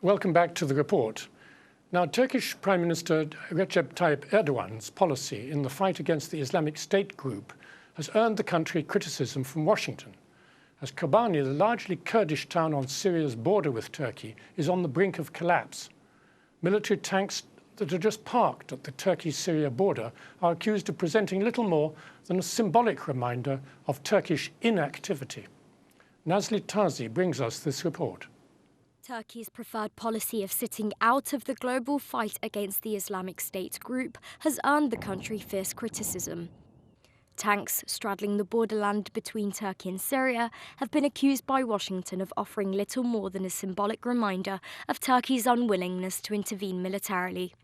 Welcome back to the report. Now, Turkish Prime Minister Recep Tayyip Erdogan's policy in the fight against the Islamic State group has earned the country criticism from Washington, as Kobani, the largely Kurdish town on Syria's border with Turkey, is on the brink of collapse. Military tanks that are just parked at the Turkey-Syria border are accused of presenting little more than a symbolic reminder of Turkish inactivity. Nazli Tazi brings us this report. Turkey's preferred policy of sitting out of the global fight against the Islamic State group has earned the country fierce criticism. Tanks straddling the borderland between Turkey and Syria have been accused by Washington of offering little more than a symbolic reminder of Turkey's unwillingness to intervene militarily.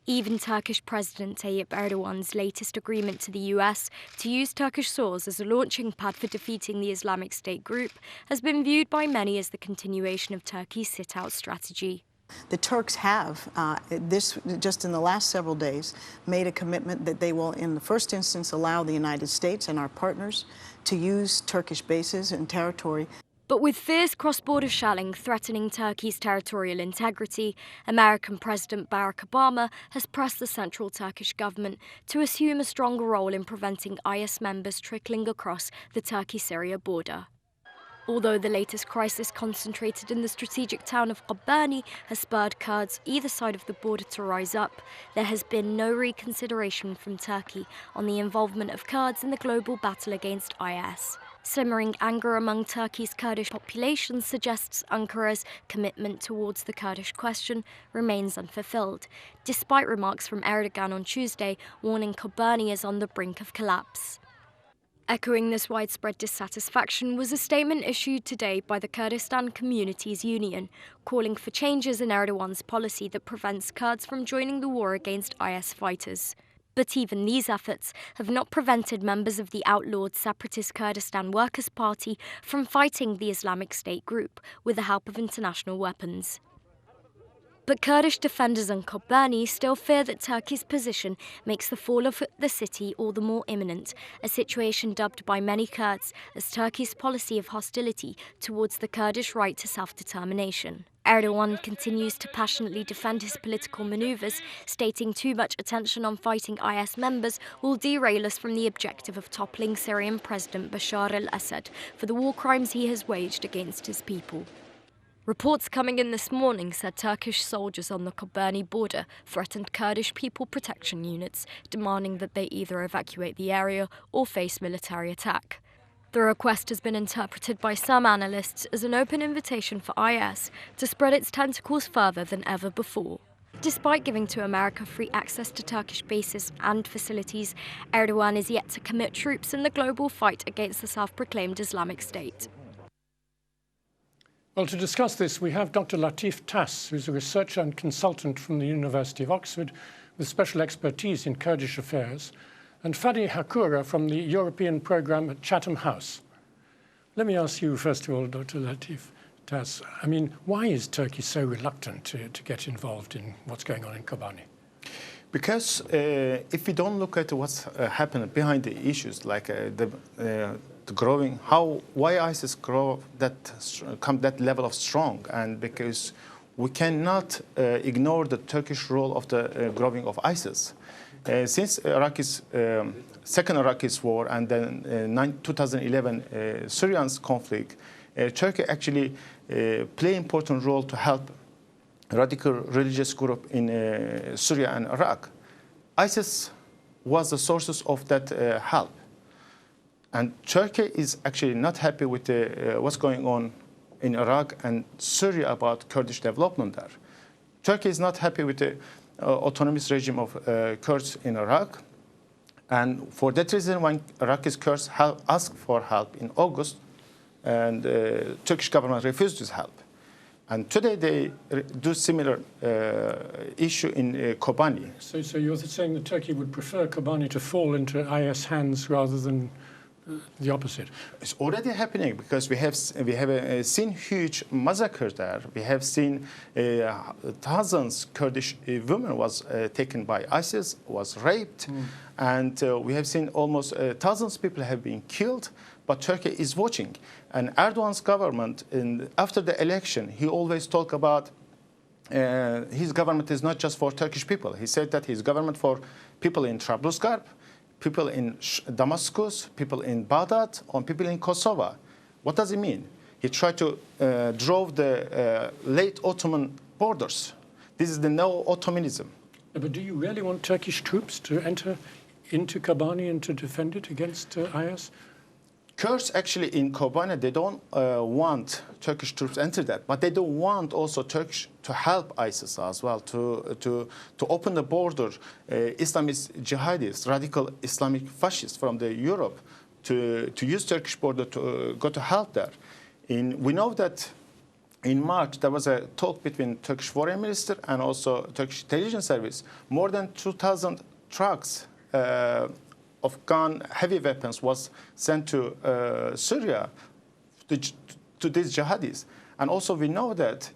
Even Turkish President Tayyip Erdogan's latest agreement to the US to use Turkish soils as a launching pad for defeating the Islamic State group has been viewed by many as the continuation of Turkey's sit-out strategy. The Turks have, just in the last several days, made a commitment that they will, in the first instance, allow the United States and our partners to use Turkish bases and territory. But with fierce cross-border shelling threatening Turkey's territorial integrity, American President Barack Obama has pressed the central Turkish government to assume a stronger role in preventing IS members trickling across the Turkey-Syria border. Although the latest crisis concentrated in the strategic town of Kobani has spurred Kurds either side of the border to rise up, there has been no reconsideration from Turkey on the involvement of Kurds in the global battle against IS. Simmering anger among Turkey's Kurdish population suggests Ankara's commitment towards the Kurdish question remains unfulfilled, despite remarks from Erdogan on Tuesday warning Kobani is on the brink of collapse. Echoing this widespread dissatisfaction was a statement issued today by the Kurdistan Communities Union, calling for changes in Erdogan's policy that prevents Kurds from joining the war against IS fighters. But even these efforts have not prevented members of the outlawed separatist Kurdistan Workers' Party from fighting the Islamic State group with the help of international weapons. But Kurdish defenders in Kobani still fear that Turkey's position makes the fall of the city all the more imminent, a situation dubbed by many Kurds as Turkey's policy of hostility towards the Kurdish right to self-determination. Erdogan continues to passionately defend his political maneuvers, stating too much attention on fighting IS members will derail us from the objective of toppling Syrian President Bashar al-Assad for the war crimes he has waged against his people. Reports coming in this morning said Turkish soldiers on the Kobani border threatened Kurdish people protection units, demanding that they either evacuate the area or face military attack. The request has been interpreted by some analysts as an open invitation for IS to spread its tentacles further than ever before. Despite giving to America free access to Turkish bases and facilities, Erdogan is yet to commit troops in the global fight against the self-proclaimed Islamic State. Well, to discuss this, we have Dr Latif Tas, who's a researcher and consultant from the University of Oxford with special expertise in Kurdish affairs, and Fadi Hakura from the European programme at Chatham House. Let me ask you, first of all, Dr Latif Tas, why is Turkey so reluctant to get involved in what's going on in Kobani? Because if we don't look at what's happened behind the issues, like the growing, why ISIS grow that level of strong, and because we cannot ignore the Turkish role of the growing of ISIS. Since Iraq's second Iraq's war and then 2011 Syrian conflict, Turkey actually play important role to help radical religious group in Syria and Iraq. ISIS was the sources of that help. And Turkey is actually not happy with what's going on in Iraq and Syria about Kurdish development there. Turkey is not happy with the autonomous regime of Kurds in Iraq. And for that reason, when Iraqi Kurds asked for help in August, and Turkish government refused this help. And today they do similar issue in Kobani. So you're saying that Turkey would prefer Kobani to fall into IS hands rather than the opposite? It's already happening because we have seen huge massacres there. We have seen thousands Kurdish women was taken by ISIS, was raped, and we have seen almost thousands of people have been killed. But Turkey is watching, and Erdogan's government, after the election, he always talk about his government is not just for Turkish people. He said that his government for people in Trablusgarp, people in Damascus, people in Baghdad, or people in Kosovo. What does it mean? He tried to draw the late Ottoman borders. This is the neo-Ottomanism. But do you really want Turkish troops to enter into Kobani and to defend it against IS? Kurds actually in Kobani, they don't want Turkish troops to enter that, but they don't want also Turkish to help ISIS as well, to open the border, Islamist jihadists, radical Islamic fascists from the Europe to use Turkish border to go to help there. We know that in March there was a talk between Turkish foreign minister and also Turkish intelligence service. More than 2,000 trucks of heavy weapons was sent to Syria to these jihadis. And also we know that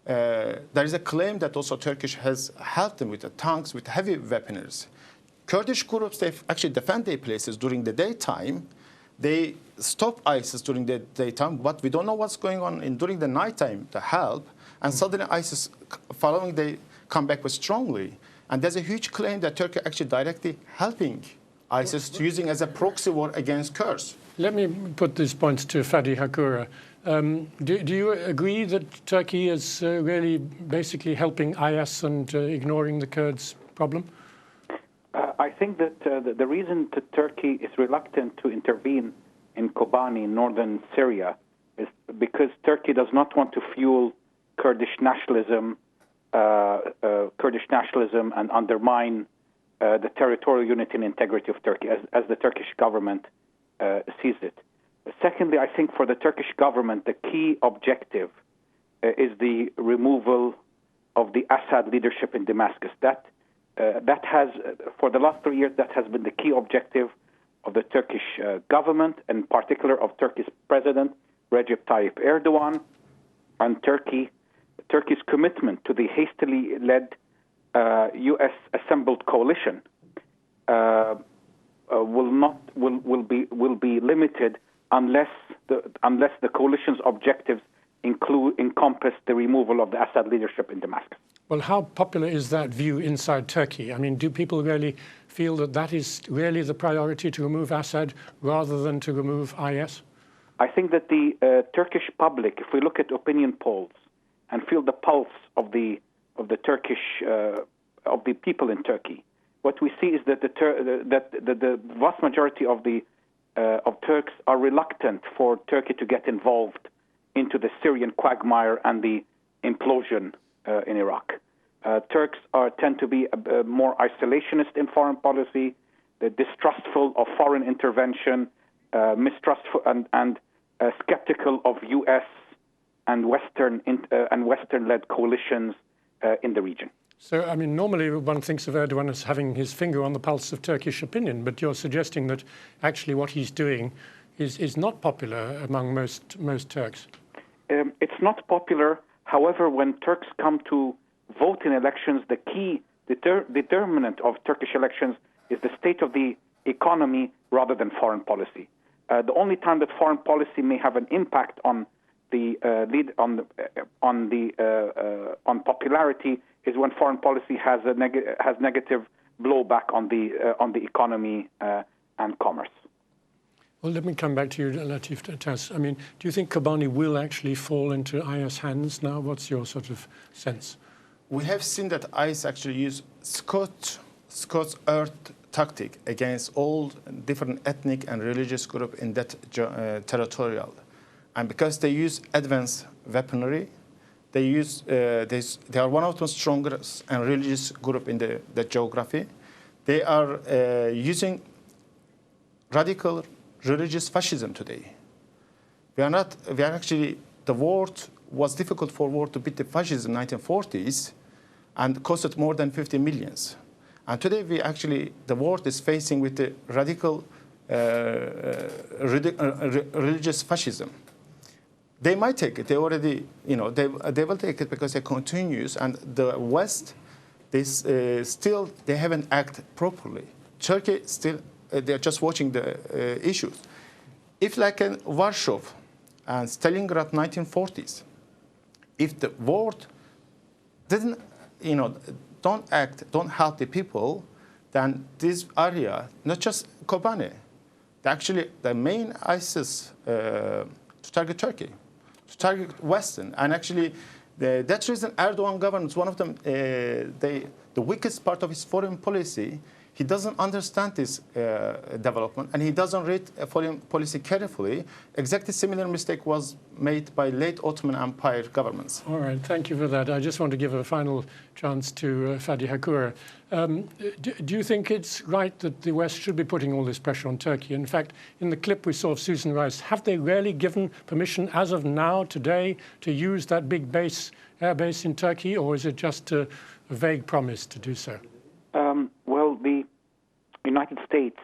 there is a claim that also Turkish has helped them with the tanks, with heavy weaponry. Kurdish groups, they actually defend their places during the daytime. They stop ISIS during the daytime, but we don't know what's going on during the nighttime to help. And suddenly ISIS, following, they come back with strongly. And there's a huge claim that Turkey actually directly helping ISIS using as a proxy war against Kurds. Let me put these points to Fadi Hakura. Do you agree that Turkey is really basically helping IS and ignoring the Kurds problem? I think that the reason that Turkey is reluctant to intervene in Kobani, northern Syria, is because Turkey does not want to fuel Kurdish nationalism and undermine the territorial unity and integrity of Turkey, as the Turkish government sees it. Secondly, I think for the Turkish government, the key objective is the removal of the Assad leadership in Damascus. That has, for the last 3 years, that has been the key objective of the Turkish government, and in particular of Turkey's president, Recep Tayyip Erdogan, and Turkey's commitment to the hastily led U.S. assembled coalition will be limited unless the coalition's objectives encompass the removal of the Assad leadership in Damascus. Well, how popular is that view inside Turkey? I mean, do people really feel that that is really the priority, to remove Assad rather than to remove IS? I think that the Turkish public, if we look at opinion polls and feel the pulse of the Turkish of the people in Turkey, what we see is that the vast majority of Turks are reluctant for Turkey to get involved into the Syrian quagmire and the implosion in Iraq. Turks tend to be more isolationist in foreign policy, distrustful of foreign intervention, mistrustful and skeptical of U.S. and Western-led coalitions in the region. So, I mean, normally one thinks of Erdogan as having his finger on the pulse of Turkish opinion, but you're suggesting that actually what he's doing is not popular among most Turks. It's not popular. However, when Turks come to vote in elections, the key determinant of Turkish elections is the state of the economy rather than foreign policy. The only time that foreign policy may have an impact on popularity is when foreign policy has negative blowback on the economy and commerce. Well, let me come back to you, Latif Tas. I mean, do you think Kobani will actually fall into IS hands now? What's your sort of sense? We have seen that IS actually use Scots earth tactic against all different ethnic and religious groups in that territorial. And because they use advanced weaponry, they are one of the strongest and religious group in the geography. They are using radical religious fascism today. The war was difficult for war to beat the fascism in the 1940s and costed more than 50 millions. And today the world is facing with the radical religious fascism. They might take it. They already, they will take it because it continues. And the West, they haven't acted properly. Turkey still, they're just watching the issues. If like in Warsaw and Stalingrad 1940s, if the world didn't, don't act, don't help the people, then this area, not just Kobani, actually the main ISIS to target Turkey, to target Western, and actually that reason Erdogan government, one of them, the weakest part of his foreign policy, he doesn't understand this development, and he doesn't read foreign policy carefully. Exactly similar mistake was made by late Ottoman Empire governments. All right, thank you for that. I just want to give a final chance to Fadi Hakura. Do you think it's right that the West should be putting all this pressure on Turkey? In fact, in the clip we saw of Susan Rice, have they really given permission as of now, today, to use that big air base in Turkey, or is it just a vague promise to do so? Well, the United States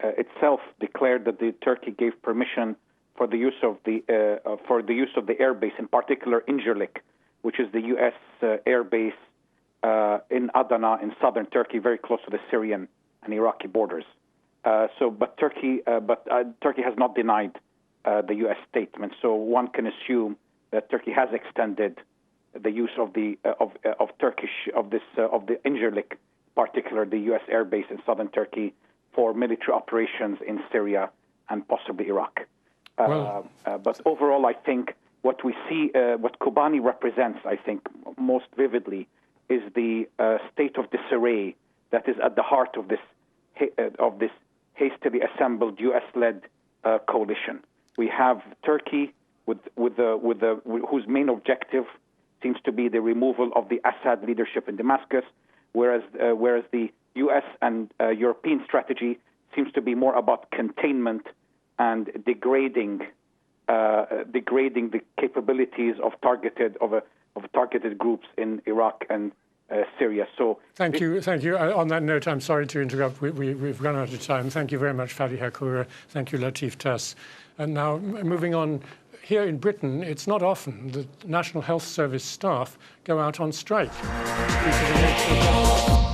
itself declared that Turkey gave permission for the use of the air base, in particular Incirlik, which is the U.S. air base in Adana in southern Turkey, very close to the Syrian and Iraqi borders. But Turkey has not denied the U.S. statement. So one can assume that Turkey has extended the use of the Incirlik, particular the U.S. air base in southern Turkey, for military operations in Syria and possibly Iraq. But overall, I think what we see, what Kobani represents, I think, most vividly, is the state of disarray that is at the heart of this hastily assembled U.S.-led coalition. We have Turkey whose main objective seems to be the removal of the Assad leadership in Damascus, whereas the U.S. and European strategy seems to be more about containment and degrading the capabilities of targeted groups in Iraq and Syria. So thank you. On that note, I'm sorry to interrupt. We've run out of time. Thank you very much, Fadi Hakura. Thank you, Latif Tas. And now, moving on. Here in Britain, it's not often that National Health Service staff go out on strike due to the nature of